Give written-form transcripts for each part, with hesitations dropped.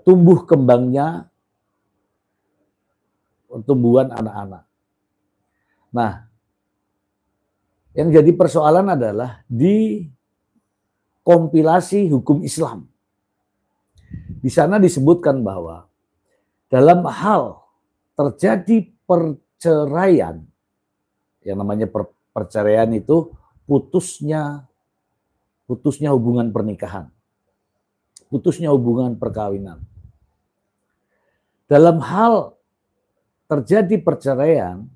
tumbuh kembangnya tumbuhan anak-anak. Nah, yang jadi persoalan adalah di kompilasi hukum Islam. Di sana disebutkan bahwa dalam hal terjadi perceraian, yang namanya perceraian itu putusnya hubungan pernikahan, putusnya hubungan perkawinan. Dalam hal terjadi perceraian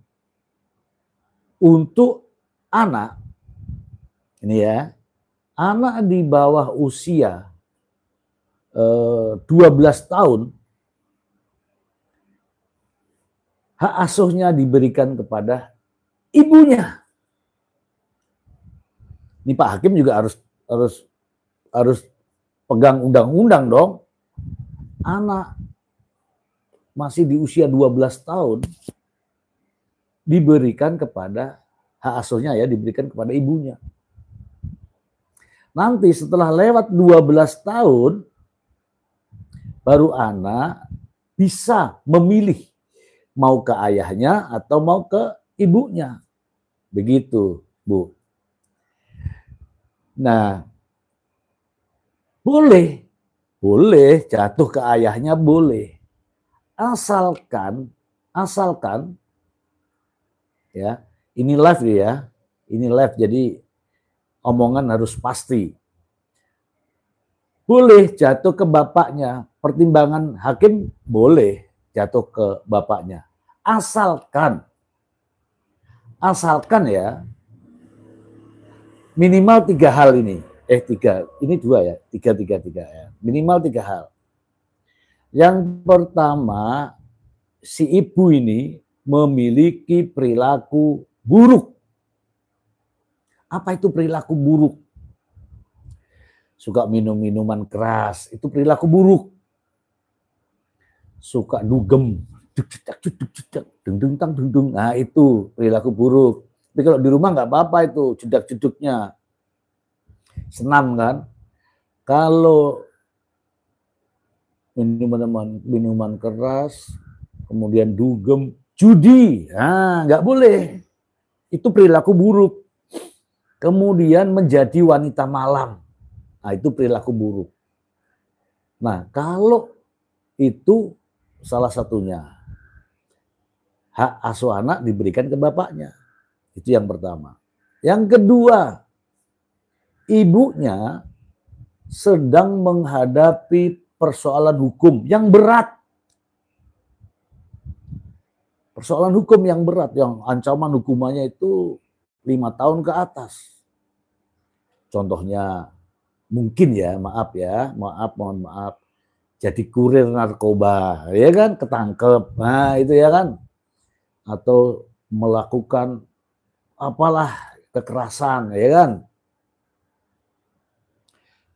untuk anak, ini ya, anak di bawah usia 12 tahun, hak asuhnya diberikan kepada ibunya. Ini Pak Hakim juga harus pegang undang-undang dong. Anak masih di usia 12 tahun diberikan kepada hak asuhnya ya, diberikan kepada ibunya. Nanti setelah lewat 12 tahun baru anak bisa memilih mau ke ayahnya atau mau ke ibunya. Begitu, Bu. Nah, boleh jatuh ke ayahnya, boleh. Asalkan ya, ini live ya. Ini live jadi omongan harus pasti. Boleh jatuh ke bapaknya, pertimbangan hakim boleh jatuh ke bapaknya. Asalkan ya, minimal 3 hal ini. Ini 2 ya, 3 ya. Minimal 3 hal. Yang pertama, si ibu ini memiliki perilaku buruk. Apa itu perilaku buruk? Suka minum minuman keras, itu perilaku buruk. Suka dugem, nah itu perilaku buruk. Tapi kalau di rumah nggak apa-apa itu, jedak-jeduknya. Senam kan? Kalau minuman keras, kemudian dugem, judi, nah nggak boleh. Itu perilaku buruk. Kemudian menjadi wanita malam, nah itu perilaku buruk. Nah kalau itu salah satunya, hak asuh anak diberikan ke bapaknya. Itu yang pertama. Yang kedua, ibunya sedang menghadapi persoalan hukum yang berat. Persoalan hukum yang berat, yang ancaman hukumannya itu 5 tahun ke atas. Contohnya, mungkin ya, mohon maaf, jadi kurir narkoba, ya kan, ketangkep, nah itu ya kan, atau melakukan apalah kekerasan, ya kan.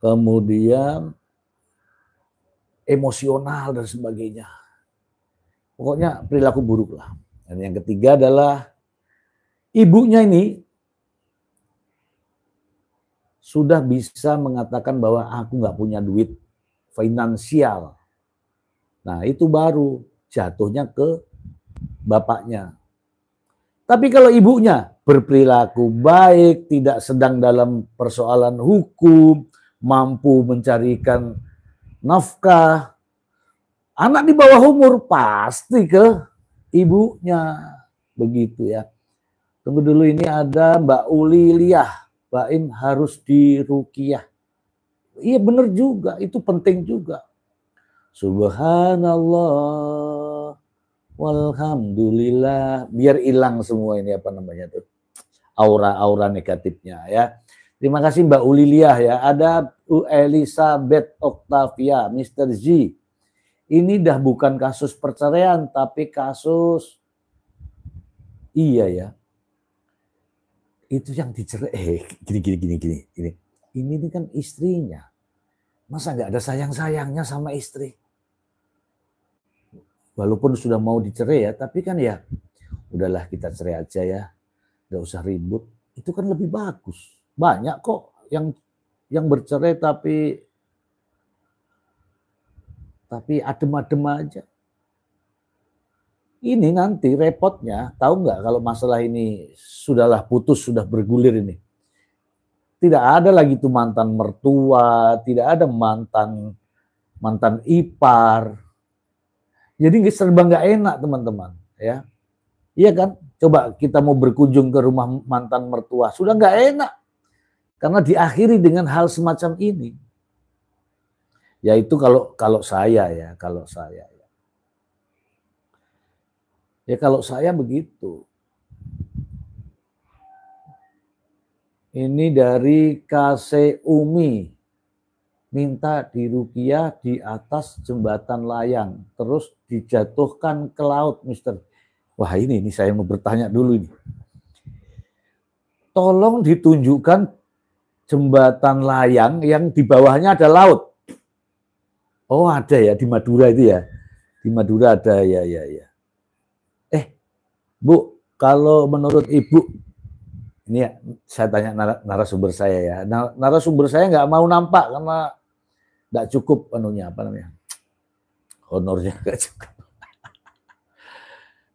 Kemudian emosional dan sebagainya. Pokoknya perilaku buruk lah. Dan yang ketiga adalah ibunya ini sudah bisa mengatakan bahwa aku nggak punya duit finansial. Nah itu baru jatuhnya ke bapaknya. Tapi kalau ibunya berperilaku baik, tidak sedang dalam persoalan hukum, mampu mencarikan nafkah, anak di bawah umur pasti ke ibunya. Begitu ya. Tunggu dulu, ini ada Mbak Uli Liah. Mbak Im harus diruqyah. Iya benar juga, itu penting juga. Subhanallah walhamdulillah, biar hilang semua ini apa namanya tuh, aura-aura negatifnya ya. Terima kasih Mbak Uli Liah ya. Ada Elizabeth Octavia, Mr. Z. Ini dah bukan kasus perceraian, tapi kasus, iya ya, itu yang dicerai. Gini. Ini kan istrinya. Masa nggak ada sayang-sayangnya sama istri? Walaupun sudah mau dicerai ya, tapi kan ya, udahlah kita cerai aja ya. Nggak usah ribut. Itu kan lebih bagus. Banyak kok yang bercerai tapi tapi adem-adem aja. Ini nanti repotnya, tahu nggak kalau masalah ini sudahlah putus, sudah bergulir ini. Tidak ada lagi tuh mantan mertua, tidak ada mantan ipar. Jadi serba nggak enak teman-teman, ya. Iya kan? Coba kita mau berkunjung ke rumah mantan mertua, sudah nggak enak. Karena diakhiri dengan hal semacam ini. Yaitu kalau saya ya, Ya kalau saya begitu. Ini dari KC Umi. Minta diruqyah di atas jembatan layang. Terus dijatuhkan ke laut, Mister. Wah ini saya mau bertanya dulu ini. Tolong ditunjukkan jembatan layang yang di bawahnya ada laut. Oh ada ya, di Madura itu ya. Di Madura ada, ya. Bu, kalau menurut Ibu, ini ya, saya tanya narasumber saya ya. Narasumber saya nggak mau nampak karena nggak cukup honornya nggak cukup.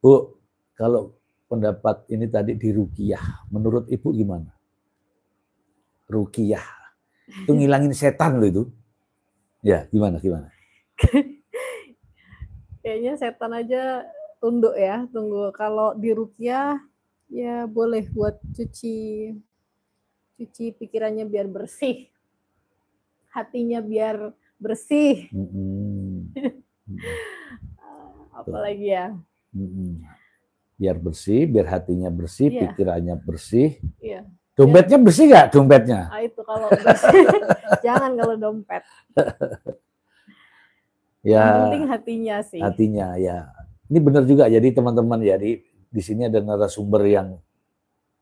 Bu, kalau pendapat ini tadi di ruqyah, menurut Ibu gimana? Ruqyah itu ngilangin setan loh itu. Ya, gimana? Kayaknya setan aja tunduk ya, tunggu. Kalau di ruqyah ya boleh buat cuci pikirannya biar bersih, hatinya biar bersih. Apalagi ya? Biar bersih, biar hatinya bersih, pikirannya bersih. Iya. Dompetnya bersih nggak dompetnya? Nah, itu kalau bersih. Jangan kalau dompet. Ya, yang penting hatinya sih. Hatinya ya. Ini benar juga. Jadi teman-teman ya di sini ada narasumber yang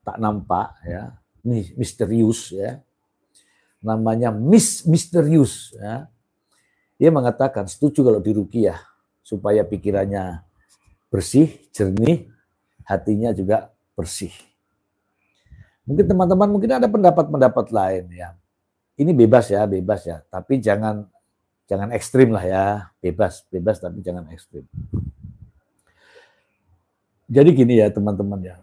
tak nampak ya, misterius ya. Namanya Misterius ya. Dia mengatakan setuju kalau diruqyah supaya pikirannya bersih, jernih, hatinya juga bersih. Mungkin teman-teman ada pendapat-pendapat lain ya. Ini bebas ya, tapi jangan ekstrim lah ya. Bebas tapi jangan ekstrim. Jadi gini ya teman-teman ya.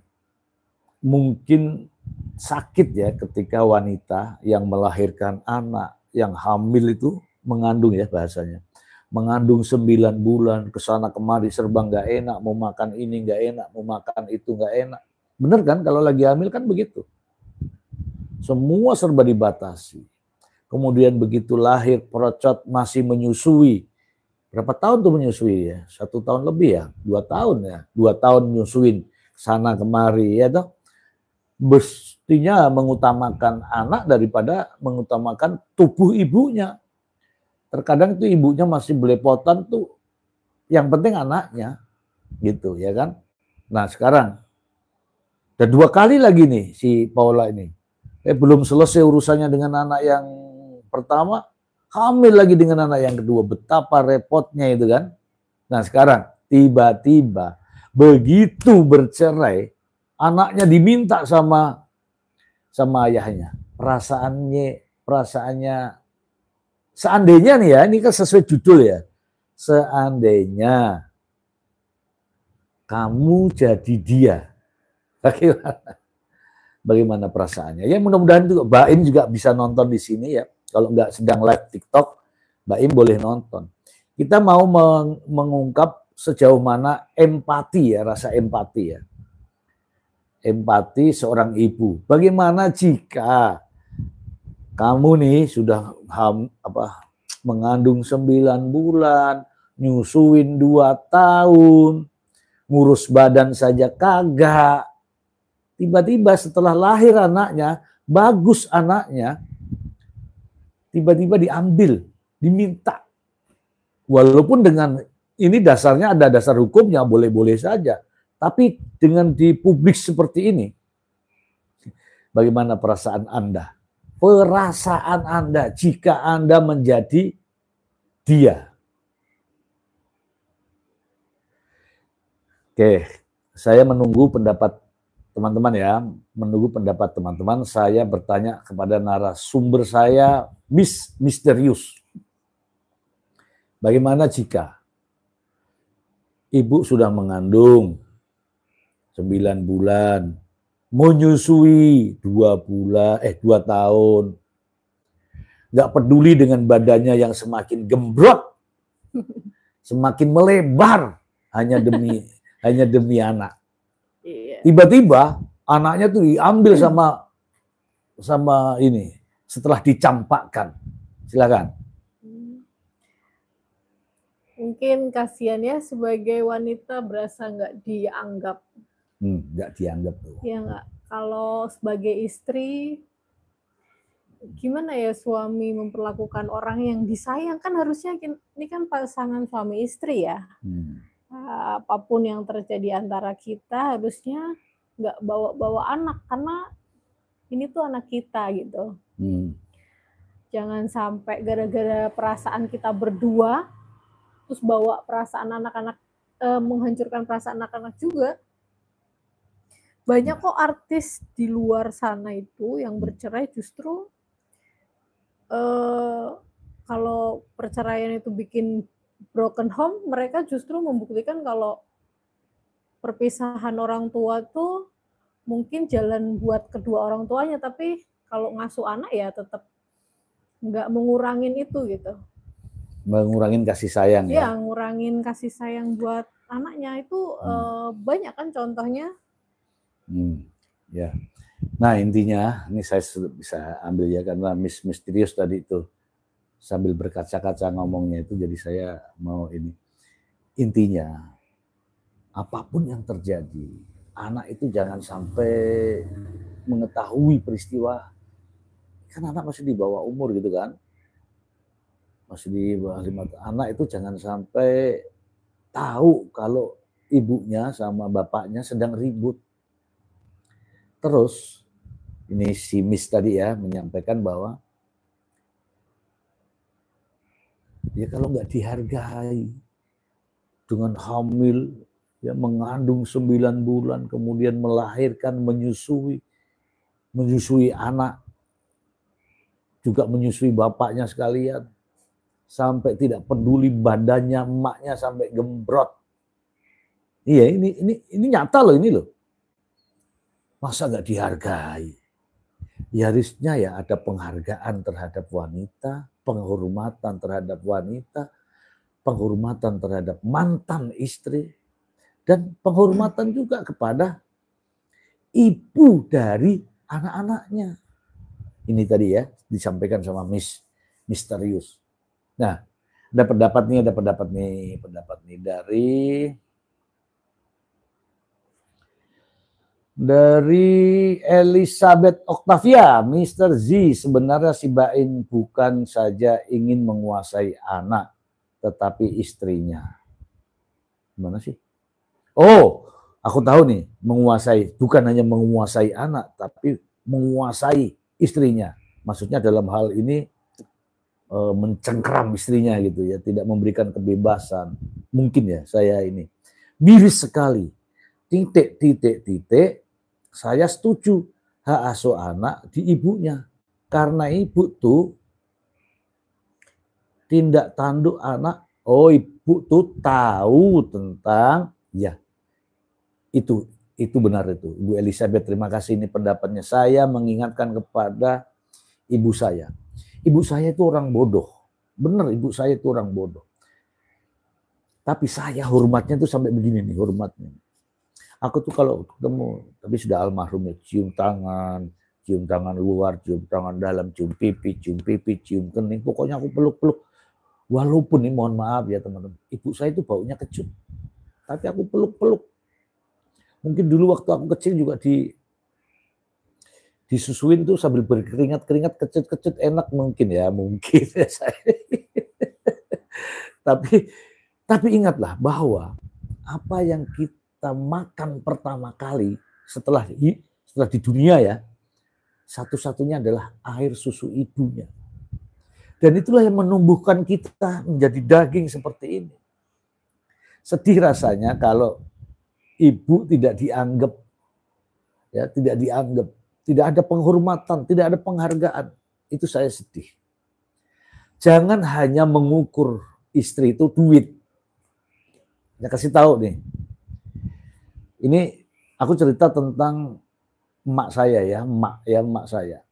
Mungkin sakit ya ketika wanita yang melahirkan anak, yang hamil itu mengandung ya bahasanya. Mengandung 9 bulan, kesana kemari serba nggak enak, mau makan ini nggak enak, mau makan itu nggak enak. Bener kan kalau lagi hamil kan begitu. Semua serba dibatasi. Kemudian begitu lahir, perocot masih menyusui. Berapa tahun tuh menyusui ya? 1 tahun lebih ya? 2 tahun ya? 2 tahun menyusuin sana kemari ya toh. Mestinya mengutamakan anak daripada mengutamakan tubuh ibunya. Terkadang itu ibunya masih belepotan tuh, yang penting anaknya, gitu ya kan. Nah sekarang, udah 2 kali lagi nih si Paula ini. Belum selesai urusannya dengan anak yang pertama, hamil lagi dengan anak yang kedua. Betapa repotnya itu kan. Nah sekarang, tiba-tiba begitu bercerai, anaknya diminta sama ayahnya. Perasaannya seandainya nih ya, ini kan sesuai judul ya. Seandainya kamu jadi dia, bagaimana perasaannya? Ya mudah-mudahan juga Mbak Im juga bisa nonton di sini ya. Kalau nggak sedang live TikTok, Mbak Im boleh nonton. Kita mau mengungkap sejauh mana empati ya, rasa empati ya. Empati seorang ibu. Bagaimana jika kamu nih sudah mengandung 9 bulan, nyusuin 2 tahun, ngurus badan saja kagak. Tiba-tiba setelah lahir anaknya, bagus anaknya, tiba-tiba diambil, diminta. Walaupun dengan ini dasarnya ada dasar hukumnya, boleh-boleh saja. Tapi dengan di publik seperti ini, bagaimana perasaan Anda? Perasaan Anda jika Anda menjadi dia. Oke, saya menunggu pendapat teman-teman ya, menunggu pendapat teman-teman. Saya bertanya kepada narasumber saya, Misterius. Bagaimana jika ibu sudah mengandung 9 bulan, menyusui 2 tahun, nggak peduli dengan badannya yang semakin gembrot, semakin melebar hanya demi anak. Iya. Tiba-tiba anaknya tuh diambil sama ini setelah dicampakkan. Silakan. Mungkin kasihannya sebagai wanita berasa nggak dianggap. Nggak dianggap tuh. Ya nggak. Kalau sebagai istri, gimana ya suami memperlakukan orang yang disayang, kan harusnya ini kan pasangan suami istri ya. Apapun yang terjadi antara kita harusnya nggak bawa-bawa anak, karena ini tuh anak kita gitu. Jangan sampai gara-gara perasaan kita berdua terus bawa perasaan anak-anak, menghancurkan perasaan anak-anak juga. Banyak kok artis di luar sana itu yang bercerai justru kalau perceraian itu bikin broken home, mereka justru membuktikan kalau perpisahan orang tua tuh mungkin jalan buat kedua orang tuanya, tapi kalau ngasuh anak ya tetap nggak mengurangin itu gitu. Mengurangin kasih sayang ya. Ya, ngurangin kasih sayang buat anaknya itu banyak kan contohnya. Ya. Nah intinya, ini saya bisa ambil ya karena misterius tadi itu sambil berkaca-kaca ngomongnya itu, jadi saya mau ini. Intinya, apapun yang terjadi, anak itu jangan sampai mengetahui peristiwa. Kan anak masih di bawah umur gitu kan. Masih di bawah 5 tahun. Anak itu jangan sampai tahu kalau ibunya sama bapaknya sedang ribut. Terus, ini si Miss tadi ya menyampaikan bahwa ya kalau nggak dihargai dengan hamil, ya mengandung 9 bulan, kemudian melahirkan, menyusui anak, juga menyusui bapaknya sekalian, sampai tidak peduli badannya emaknya sampai gembrot. Iya, ini nyata loh ini loh. Masa nggak dihargai? Ya harusnya ya ada penghargaan terhadap wanita, penghormatan terhadap wanita, penghormatan terhadap mantan istri, dan penghormatan juga kepada ibu dari anak-anaknya. Ini tadi ya disampaikan sama Misterius. Nah, ada pendapat nih dari Elizabeth Octavia. Mr. Z, sebenarnya si Bain bukan saja ingin menguasai anak, tetapi istrinya. Gimana sih? Oh, aku tahu nih, menguasai, bukan hanya menguasai anak, tapi menguasai istrinya. Maksudnya dalam hal ini mencengkram istrinya gitu ya, tidak memberikan kebebasan. Mungkin ya saya ini miris sekali. Titik. Saya setuju hak asuh anak di ibunya, karena ibu tuh tindak tanduk anak. Oh, ibu tuh tahu tentang ya itu benar itu. Ibu Elizabeth, terima kasih, ini pendapatnya. Saya mengingatkan kepada ibu saya. Ibu saya itu orang bodoh. Benar, ibu saya itu orang bodoh. Tapi saya hormatnya tuh sampai begini nih, hormatnya. Aku tuh kalau ketemu, tapi sudah almarhum ya, cium tangan luar, cium tangan dalam, cium pipi, cium kening. Pokoknya aku peluk-peluk. Walaupun nih mohon maaf ya teman-teman, ibu saya itu baunya kecut. Tapi aku peluk-peluk. Mungkin dulu waktu aku kecil juga disusuin tuh sambil berkeringat kecut enak mungkin ya saya. tapi ingatlah bahwa apa yang kita makan pertama kali setelah di dunia ya, satu-satunya adalah air susu ibunya. Dan itulah yang menumbuhkan kita menjadi daging seperti ini. Sedih rasanya kalau ibu tidak dianggap, ya tidak dianggap. Tidak ada penghormatan, tidak ada penghargaan. Itu saya sedih. Jangan hanya mengukur istri itu duit. Saya kasih tahu nih. Ini aku cerita tentang emak saya ya, emak saya.